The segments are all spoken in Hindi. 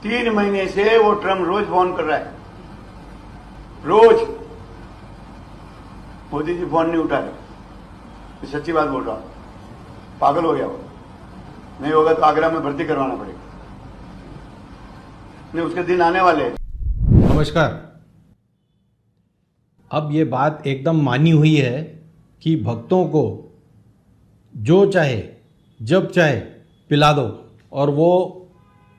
3 महीने से वो ट्रम्प रोज फोन कर रहा है, रोज। मोदी जी फोन नहीं उठा रहे, सच्ची बात बोल रहा हूं। पागल हो गया वो। नहीं होगा तो आगरा में भर्ती करवाना पड़ेगा। नहीं, उसके दिन आने वाले हैं। नमस्कार। अब ये बात एकदम मानी हुई है कि भक्तों को जो चाहे जब चाहे पिला दो और वो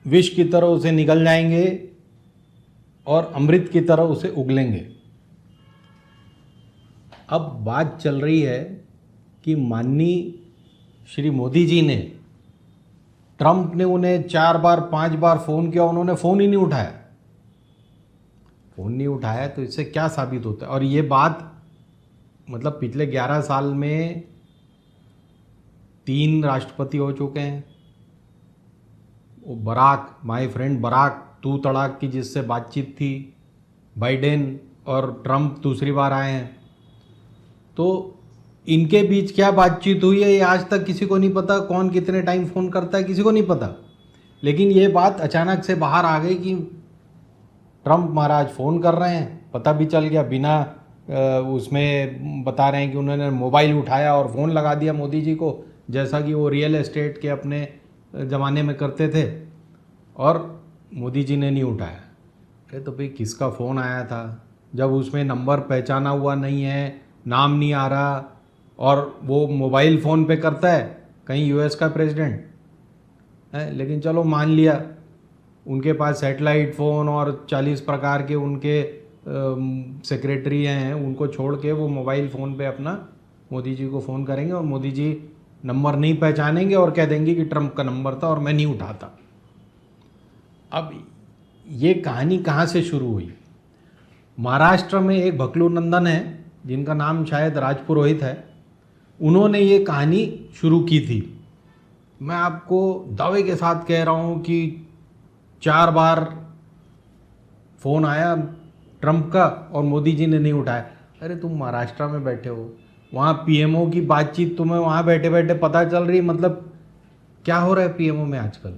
विष की तरह उसे निगल जाएंगे और अमृत की तरह उसे उगलेंगे। अब बात चल रही है कि माननीय श्री मोदी जी ने, ट्रंप ने उन्हें 4 बार 5 बार फ़ोन किया, उन्होंने फ़ोन ही नहीं उठाया। फ़ोन नहीं उठाया तो इससे क्या साबित होता है? और ये बात मतलब पिछले 11 साल में 3 राष्ट्रपति हो चुके हैं। वो बराक, माय फ्रेंड बराक, तू तड़ाक की जिससे बातचीत थी, बाइडेन और ट्रंप दूसरी बार आए हैं। तो इनके बीच क्या बातचीत हुई है ये आज तक किसी को नहीं पता। कौन कितने टाइम फ़ोन करता है किसी को नहीं पता। लेकिन ये बात अचानक से बाहर आ गई कि ट्रंप महाराज फ़ोन कर रहे हैं। पता भी चल गया, बिना उसमें बता रहे हैं कि उन्होंने मोबाइल उठाया और फ़ोन लगा दिया मोदी जी को, जैसा कि वो रियल एस्टेट के अपने ज़माने में करते थे। और मोदी जी ने नहीं उठाया। अरे तो भाई किसका फ़ोन आया था? जब उसमें नंबर पहचाना हुआ नहीं है, नाम नहीं आ रहा, और वो मोबाइल फ़ोन पे करता है, कहीं यूएस का प्रेसिडेंट है। लेकिन चलो मान लिया, उनके पास सैटेलाइट फ़ोन और 40 प्रकार के उनके सेक्रेटरी हैं, उनको छोड़ के वो मोबाइल फ़ोन पे अपना मोदी जी को फ़ोन करेंगे और मोदी जी नंबर नहीं पहचानेंगे और कह देंगे कि ट्रंप का नंबर था और मैं नहीं उठाता। अब ये कहानी कहाँ से शुरू हुई? महाराष्ट्र में एक भकलू नंदन है जिनका नाम शायद राजपुरोहित है। उन्होंने ये कहानी शुरू की थी। मैं आपको दावे के साथ कह रहा हूँ कि 4 बार फ़ोन आया ट्रंप का और मोदी जी ने नहीं उठाया। अरे तुम महाराष्ट्र में बैठे हो, वहाँ पीएमओ की बातचीत तुम्हें वहाँ बैठे बैठे पता चल रही। मतलब क्या हो रहा है पीएमओ में आजकल?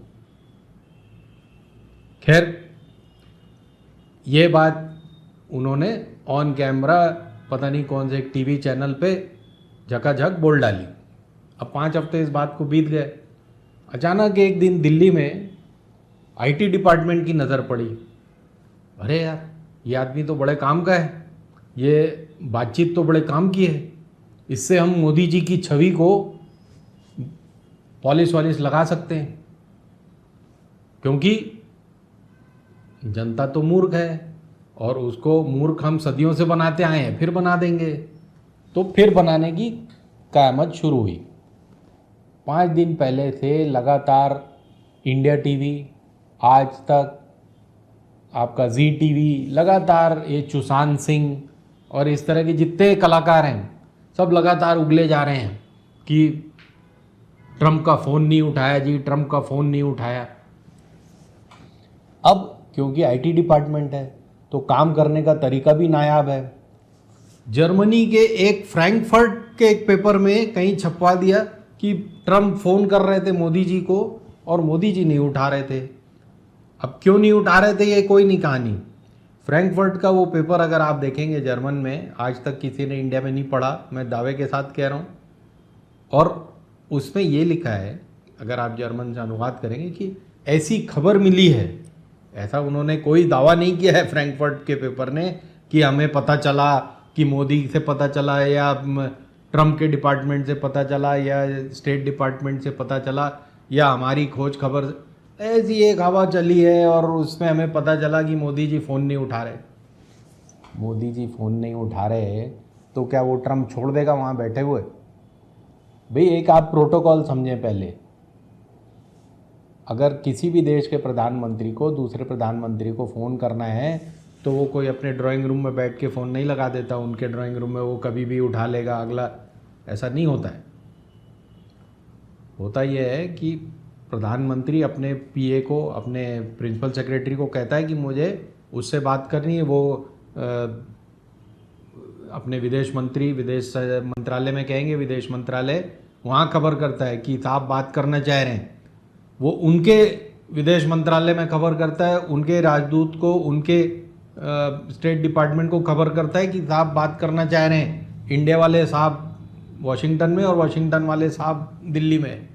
खैर, ये बात उन्होंने ऑन कैमरा पता नहीं कौन से एक टीवी चैनल पे झकाझक बोल डाली। अब 5 हफ्ते इस बात को बीत गए। अचानक एक दिन दिल्ली में आईटी डिपार्टमेंट की नज़र पड़ी। अरे यार, ये आदमी तो बड़े काम का है, ये बातचीत तो बड़े काम की है, इससे हम मोदी जी की छवि को पॉलिश वॉलिश लगा सकते हैं। क्योंकि जनता तो मूर्ख है और उसको मूर्ख हम सदियों से बनाते आए हैं, फिर बना देंगे। तो फिर बनाने की क़यामत शुरू हुई। 5 दिन पहले से लगातार इंडिया टीवी, आज तक, आपका जी टीवी, लगातार ये सुशांत सिंह और इस तरह के जितने कलाकार हैं सब लगातार उगले जा रहे हैं कि ट्रंप का फ़ोन नहीं उठाया जी, ट्रंप का फ़ोन नहीं उठाया। अब क्योंकि आईटी डिपार्टमेंट है तो काम करने का तरीका भी नायाब है। जर्मनी के एक फ्रैंकफर्ट के एक पेपर में कहीं छपवा दिया कि ट्रंप फ़ोन कर रहे थे मोदी जी को और मोदी जी नहीं उठा रहे थे। अब क्यों नहीं उठा रहे थे ये कोई नहीं कहानी। फ्रैंकफर्ट का वो पेपर अगर आप देखेंगे जर्मन में, आज तक किसी ने इंडिया में नहीं पढ़ा, मैं दावे के साथ कह रहा हूँ। और उसमें ये लिखा है, अगर आप जर्मन से अनुवाद करेंगे, कि ऐसी खबर मिली है। ऐसा उन्होंने कोई दावा नहीं किया है फ्रैंकफर्ट के पेपर ने कि हमें पता चला, कि मोदी से पता चला या ट्रंप के डिपार्टमेंट से पता चला या स्टेट डिपार्टमेंट से पता चला या हमारी खोज खबर। ऐसी एक हवा चली है और उसमें हमें पता चला कि मोदी जी फ़ोन नहीं उठा रहे। मोदी जी फ़ोन नहीं उठा रहे तो क्या वो ट्रंप छोड़ देगा वहाँ बैठे हुए? भाई एक आप प्रोटोकॉल समझें पहले। अगर किसी भी देश के प्रधानमंत्री को दूसरे प्रधानमंत्री को फ़ोन करना है तो वो कोई अपने ड्राइंग रूम में बैठ के फ़ोन नहीं लगा देता। उनके ड्राइंग रूम में वो कभी भी उठा लेगा अगला, ऐसा नहीं होता है। होता यह है कि प्रधानमंत्री अपने पीए को, अपने प्रिंसिपल सेक्रेटरी को कहता है कि मुझे उससे बात करनी है। वो अपने विदेश मंत्रालय में कहेंगे, विदेश मंत्रालय वहाँ खबर करता है कि साहब बात करना चाह रहे हैं। वो उनके विदेश मंत्रालय में खबर करता है, उनके राजदूत को, उनके स्टेट डिपार्टमेंट को खबर करता है कि साहब बात करना चाह रहे हैं, इंडिया वाले साहब वॉशिंगटन में और वॉशिंगटन वाले साहब दिल्ली में,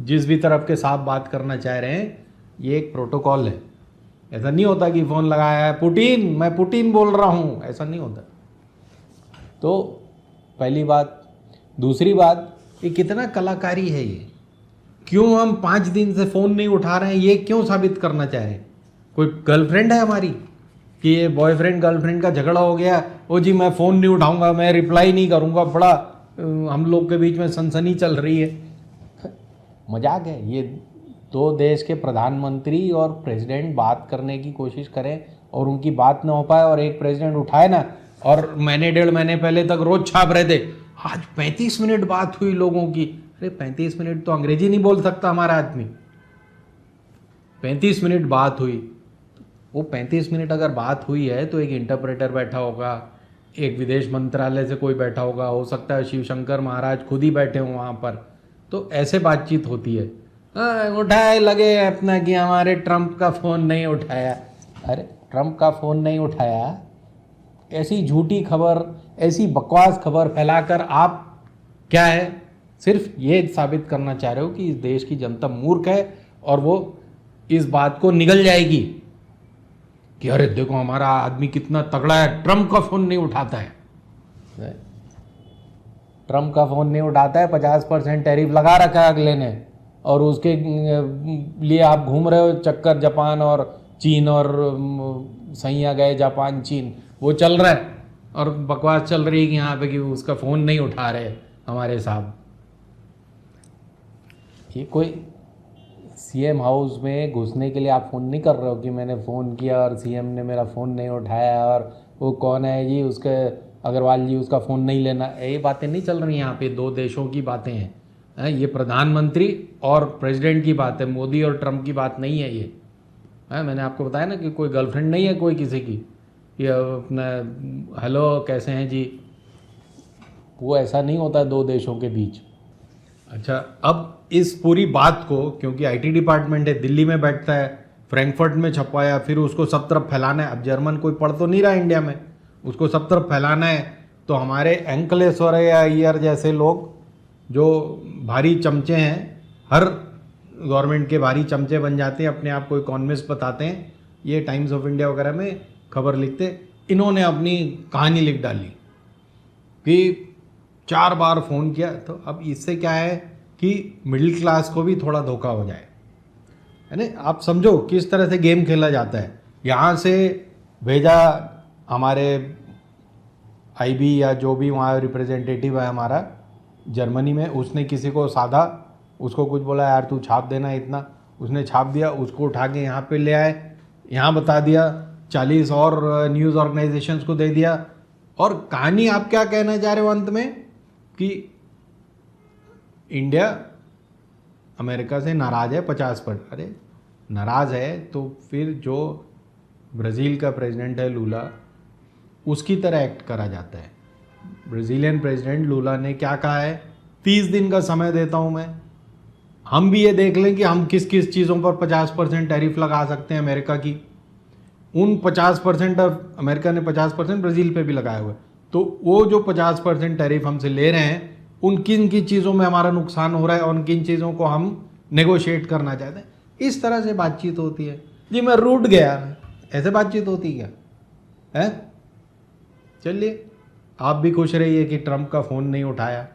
जिस भी तरफ के साहब बात करना चाह रहे हैं। ये एक प्रोटोकॉल है। ऐसा नहीं होता कि फ़ोन लगाया है, पुतिन, मैं पुतिन बोल रहा हूँ, ऐसा नहीं होता। तो पहली बात। दूसरी बात, ये कितना कलाकारी है ये। क्यों हम 5 दिन से फ़ोन नहीं उठा रहे हैं, ये क्यों साबित करना चाह रहे हैं? कोई गर्लफ्रेंड है हमारी कि ये बॉयफ्रेंड गर्लफ्रेंड का झगड़ा हो गया, ओ जी मैं फ़ोन नहीं उठाऊंगा, मैं रिप्लाई नहीं करूंगा, बड़ा हम लोग के बीच में सनसनी चल रही है। मजाक है ये। 2 देश के प्रधानमंत्री और प्रेसिडेंट बात करने की कोशिश करें और उनकी बात ना हो पाए, और एक प्रेसिडेंट उठाए ना, और महीने 1.5 महीने पहले तक रोज छाप रहे थे, आज 35 मिनट बात हुई लोगों की। अरे 35 मिनट तो अंग्रेजी नहीं बोल सकता हमारा आदमी। 35 मिनट बात हुई, वो 35 मिनट अगर बात हुई है तो एक इंटरप्रेटर बैठा होगा, एक विदेश मंत्रालय से कोई बैठा होगा, हो सकता है शिव शंकर महाराज खुद ही बैठे हों वहाँ पर। तो ऐसे बातचीत होती है। उठाए लगे अपना कि हमारे ट्रंप का फ़ोन नहीं उठाया। अरे ट्रंप का फ़ोन नहीं उठाया, ऐसी झूठी खबर, ऐसी बकवास खबर फैलाकर आप क्या है, सिर्फ ये साबित करना चाह रहे हो कि इस देश की जनता मूर्ख है, और वो इस बात को निगल जाएगी कि अरे देखो हमारा आदमी कितना तगड़ा है, ट्रंप का फ़ोन नहीं उठाता है। ट्रंप का फ़ोन नहीं उठाता है, 50% टैरिफ लगा रखा है अगले ने, और उसके लिए आप घूम रहे हो चक्कर जापान और चीन, और सैया गए जापान चीन, वो चल रहा है, और बकवास चल रही है कि यहाँ पे कि उसका फ़ोन नहीं उठा रहे हमारे साहब। ये कोई सीएम हाउस में घुसने के लिए आप फ़ोन नहीं कर रहे हो कि मैंने फ़ोन किया और सीएम ने मेरा फ़ोन नहीं उठाया, और वो कौन है जी, उसके अग्रवाल जी, उसका फ़ोन नहीं लेना। ये बातें नहीं चल रही यहाँ पे। 2 देशों की बातें हैं। ये प्रधानमंत्री और प्रेसिडेंट की बात है, मोदी और ट्रंप की बात नहीं है ये। मैंने आपको बताया ना कि कोई गर्लफ्रेंड नहीं है कोई किसी की, ये अपना हेलो कैसे हैं जी, वो ऐसा नहीं होता है 2 देशों के बीच। अच्छा, अब इस पूरी बात को, क्योंकि आईटी डिपार्टमेंट है, दिल्ली में बैठता है, फ्रैंकफर्ट में छपवाया, फिर उसको सब तरफ फैलाना है। अब जर्मन कोई पढ़ तो नहीं रहा इंडिया में, उसको सब तरफ फैलाना है। तो हमारे एंकलेश्वर या अय्यर जैसे लोग जो भारी चमचे हैं, हर गवर्नमेंट के भारी चमचे बन जाते हैं, अपने आप को इकोनॉमिस्ट बताते हैं, ये टाइम्स ऑफ इंडिया वगैरह में खबर लिखते, इन्होंने अपनी कहानी लिख डाली कि 4 बार फ़ोन किया। तो अब इससे क्या है कि मिडिल क्लास को भी थोड़ा धोखा हो जाए, है ना। आप समझो किस तरह से गेम खेला जाता है। यहाँ से भेजा हमारे आईबी या जो भी वहाँ रिप्रेजेंटेटिव है हमारा जर्मनी में, उसने किसी को साधा, उसको कुछ बोला यार तू छाप देना इतना, उसने छाप दिया, उसको उठा के यहाँ पे ले आए, यहाँ बता दिया, 40 और न्यूज़ ऑर्गेनाइजेशंस को दे दिया। और कहानी आप क्या कहना चाह रहे हो अंत में कि इंडिया अमेरिका से नाराज़ है 50%। अरे नाराज़ है तो फिर जो ब्राज़ील का प्रेसिडेंट है लूला, उसकी तरह एक्ट करा जाता है। ब्राज़ीलियन प्रेसिडेंट लूला ने क्या कहा है, 30 दिन का समय देता हूं मैं, हम भी ये देख लें कि हम किस किस चीज़ों पर 50% टैरिफ लगा सकते हैं अमेरिका की। उन 50% अमेरिका ने 50% ब्राज़ील पे भी लगाया हुआ है। तो वो जो 50% टैरिफ हमसे ले रहे हैं, उन किन किन चीज़ों में हमारा नुकसान हो रहा है और उन किन चीज़ों को हम नेगोशिएट करना चाहते हैं। इस तरह से बातचीत होती है। जी मैं रूठ गया, ऐसे बातचीत होती क्या है? चलिए आप भी खुश रहिए कि ट्रंप का फ़ोन नहीं उठाया।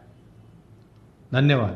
धन्यवाद।